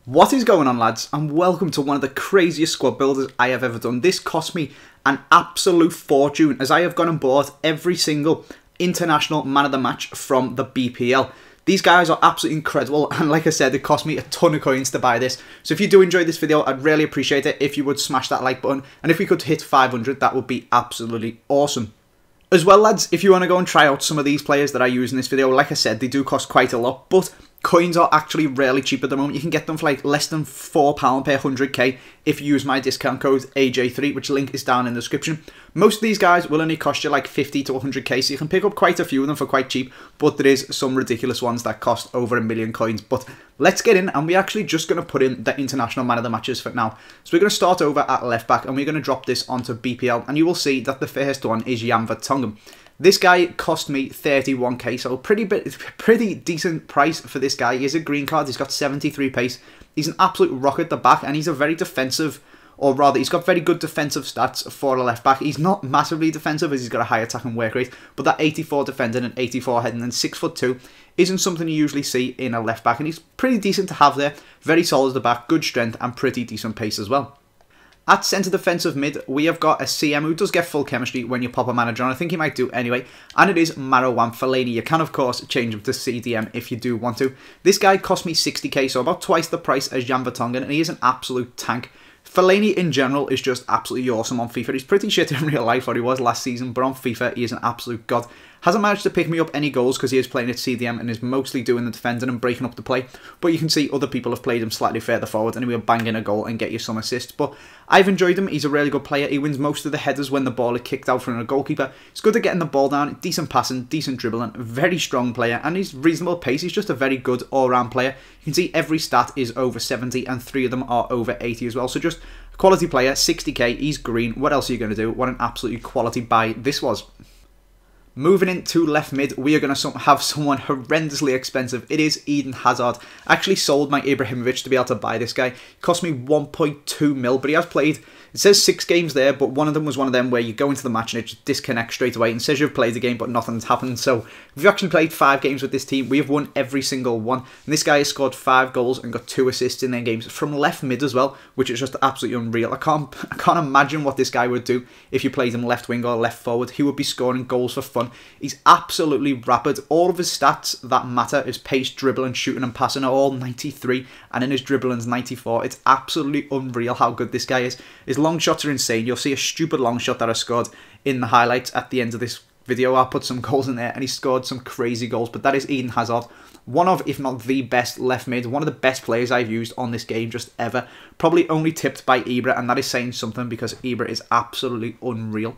What is going on, lads, and welcome to one of the craziest squad builders I have ever done. This cost me an absolute fortune as I have gone and bought every single international man of the match from the BPL. These guys are absolutely incredible, and like I said, it cost me a ton of coins to buy this. So if you do enjoy this video, I'd really appreciate it if you would smash that like button, and if we could hit 500, that would be absolutely awesome. As well, lads, if you want to go and try out some of these players that I use in this video, like I said, they do cost quite a lot, but coins are actually really cheap at the moment. You can get them for like less than £4 per 100k if you use my discount code AJ3, which link is down in the description. Most of these guys will only cost you like 50 to 100k, so you can pick up quite a few of them for quite cheap, but there is some ridiculous ones that cost over 1 million coins. But let's get in, and we're actually just going to put in the international man of the matches for now. So we're going to start over at left back, and we're going to drop this onto BPL, and you will see that the first one is EVERY. This guy cost me 31k, so pretty decent price for this guy. He is a green card, he's got 73 pace, he's an absolute rocket at the back, and he's a very defensive, or rather, he's got very good defensive stats for a left back. He's not massively defensive as he's got a high attack and work rate, but that 84 defending and 84 heading and 6'2" isn't something you usually see in a left back, and he's pretty decent to have there. Very solid at the back, good strength, and pretty decent pace as well. At centre defensive mid, we have got a CM who does get full chemistry when you pop a manager on. I think he might do anyway. And it is Marouane Fellaini. You can, of course, change him to CDM if you do want to. This guy cost me 60k, so about twice the price as Jan Vertonghen, and he is an absolute tank. Fellaini in general is just absolutely awesome on FIFA. He's pretty shit in real life, or he was last season, but on FIFA he is an absolute god. Hasn't managed to pick me up any goals because he is playing at CDM and is mostly doing the defending and breaking up the play. But you can see other people have played him slightly further forward and he'll bang in a goal and get you some assists. But I've enjoyed him. He's a really good player. He wins most of the headers when the ball is kicked out from a goalkeeper. He's good at getting the ball down, decent passing, decent dribbling, very strong player, and he's reasonable pace. He's just a very good all-round player. You can see every stat is over 70 and 3 of them are over 80 as well. So just a quality player, 60k, he's green. What else are you going to do? What an absolutely quality buy this was. Moving into left mid, we are going to have someone horrendously expensive. It is Eden Hazard. I actually sold my Ibrahimovic to be able to buy this guy. It cost me 1.2 mil, but he has played, it says 6 games there, but one of them was one of them where you go into the match and it just disconnects straight away and says you've played the game, but nothing's happened. So we've actually played 5 games with this team. We have won every single one. And this guy has scored 5 goals and got 2 assists in their games from left mid as well, which is just absolutely unreal. I can't imagine what this guy would do if you played him left wing or left forward. He would be scoring goals for fun. He's absolutely rapid. All of his stats that matter, his pace, dribbling, shooting and passing, are all 93, and in his dribbling's 94. It's absolutely unreal how good this guy is. His long shots are insane. You'll see a stupid long shot that I scored in the highlights at the end of this video. I'll put some goals in there, and he scored some crazy goals. But that is Eden Hazard, one of, if not the best left mid, one of the best players I've used on this game just ever. Probably only tipped by Ibra, and that is saying something because Ibra is absolutely unreal.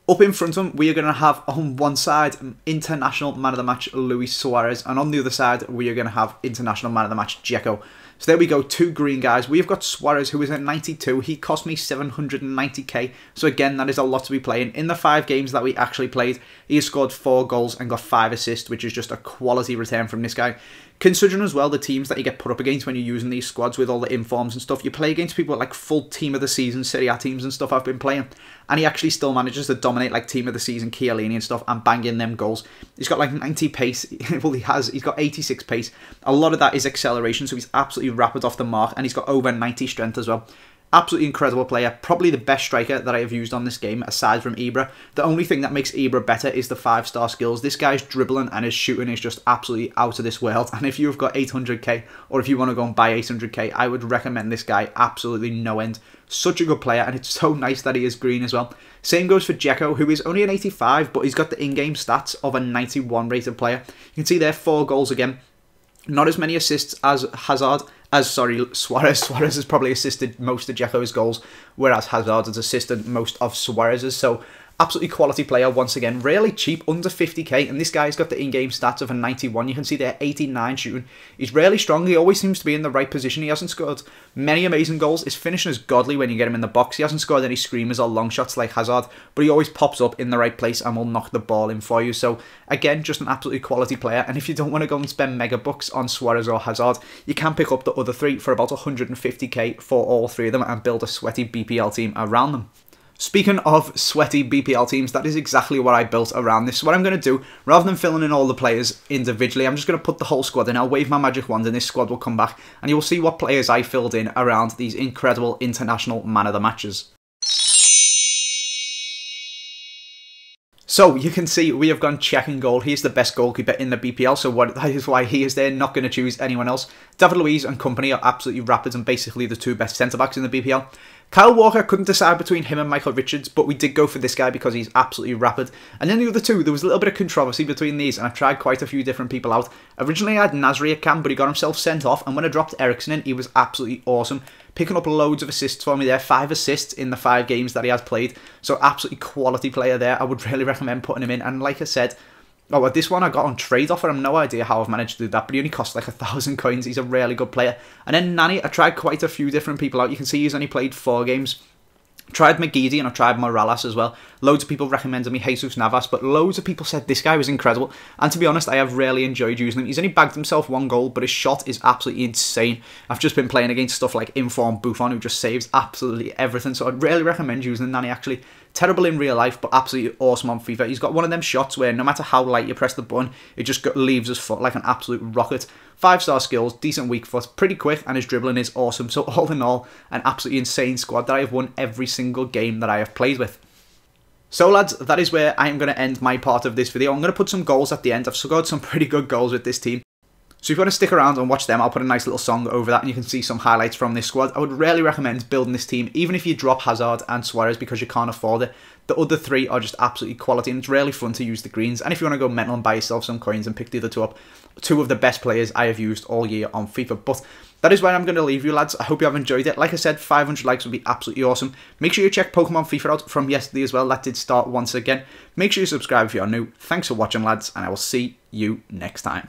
Up in front of him, we are going to have on one side international man of the match Luis Suarez, and on the other side we are going to have international man of the match Dzeko. So there we go, 2 green guys. We have got Suarez, who is at 92. He cost me 790k. So again, that is a lot to be playing. In the 5 games that we actually played, he has scored 4 goals and got 5 assists, which is just a quality return from this guy. Considering as well the teams that you get put up against when you're using these squads with all the informs and stuff, you play against people like full team of the season, Serie A teams and stuff I've been playing, and he actually still manages to dominate like team of the season, Chiellini and stuff, and bang in them goals. He's got like 90 pace, well he's got 86 pace, a lot of that is acceleration, so he's absolutely rapid off the mark, and he's got over 90 strength as well. Absolutely incredible player, probably the best striker that I have used on this game aside from Ibra. The only thing that makes Ibra better is the 5-star skills. This guy's dribbling and his shooting is just absolutely out of this world, and if you've got 800k or if you want to go and buy 800k, I would recommend this guy absolutely no end. Such a good player, and it's so nice that he is green as well. Same goes for Dzeko, who is only an 85, but he's got the in-game stats of a 91 rated player. You can see there 4 goals again. Not as many assists as Suarez. Suarez has probably assisted most of Dzeko's goals, whereas Hazard has assisted most of Suarez's. So absolutely quality player once again, really cheap, under 50k, and this guy's got the in-game stats of a 91. You can see there 89 shooting. He's really strong. He always seems to be in the right position. He hasn't scored many amazing goals. His finishing is godly when you get him in the box. He hasn't scored any screamers or long shots like Hazard, but he always pops up in the right place and will knock the ball in for you. So again, just an absolutely quality player, and if you don't want to go and spend mega bucks on Suarez or Hazard, you can pick up the other 3 for about 150k for all 3 of them and build a sweaty BPL team around them. Speaking of sweaty BPL teams, that is exactly what I built around this. So what I'm going to do, rather than filling in all the players individually, I'm just going to put the whole squad in. I'll wave my magic wand and this squad will come back, and you will see what players I filled in around these incredible international man of the matches. So you can see we have gone Czech in goal. He's the best goalkeeper in the BPL, so that is why he is there, not going to choose anyone else. David Luiz and company are absolutely rapid and basically the two best centre-backs in the BPL. Kyle Walker, couldn't decide between him and Michael Richards, but we did go for this guy because he's absolutely rapid. And then the other two, there was a little bit of controversy between these, and I've tried quite a few different people out. Originally I had Nasri at camp, but he got himself sent off, and when I dropped Ericsson in, he was absolutely awesome. Picking up loads of assists for me there, 5 assists in the 5 games that he has played. So absolutely quality player there. I would really recommend putting him in. And like I said, this one I got on trade offer. I have no idea how I've managed to do that, but he only cost like 1,000 coins. He's a really good player. And then Nani, I tried quite a few different people out. You can see he's only played 4 games. Tried McGeady and I tried Morales as well. Loads of people recommended me Jesus Navas, but loads of people said this guy was incredible. And to be honest, I have really enjoyed using him. He's only bagged himself 1 goal, but his shot is absolutely insane. I've just been playing against stuff like Inform Buffon, who just saves absolutely everything. So I'd really recommend using Nani actually. Terrible in real life, but absolutely awesome on FIFA. He's got one of them shots where no matter how light you press the button, it just leaves his foot like an absolute rocket. 5-star skills, decent weak foot, pretty quick, and his dribbling is awesome. So all in all, an absolutely insane squad that I have won every single game that I have played with. So lads, that is where I am going to end my part of this video. I'm going to put some goals at the end. I've scored some pretty good goals with this team. So if you want to stick around and watch them, I'll put a nice little song over that and you can see some highlights from this squad. I would really recommend building this team, even if you drop Hazard and Suarez because you can't afford it. The other 3 are just absolutely quality and it's really fun to use the greens. And if you want to go mental and buy yourself some coins and pick the other 2 up, 2 of the best players I have used all year on FIFA. But that is where I'm going to leave you lads. I hope you have enjoyed it. Like I said, 500 likes would be absolutely awesome. Make sure you check Pokemon FIFA out from yesterday as well. That did start once again. Make sure you subscribe if you are new. Thanks for watching lads and I will see you next time.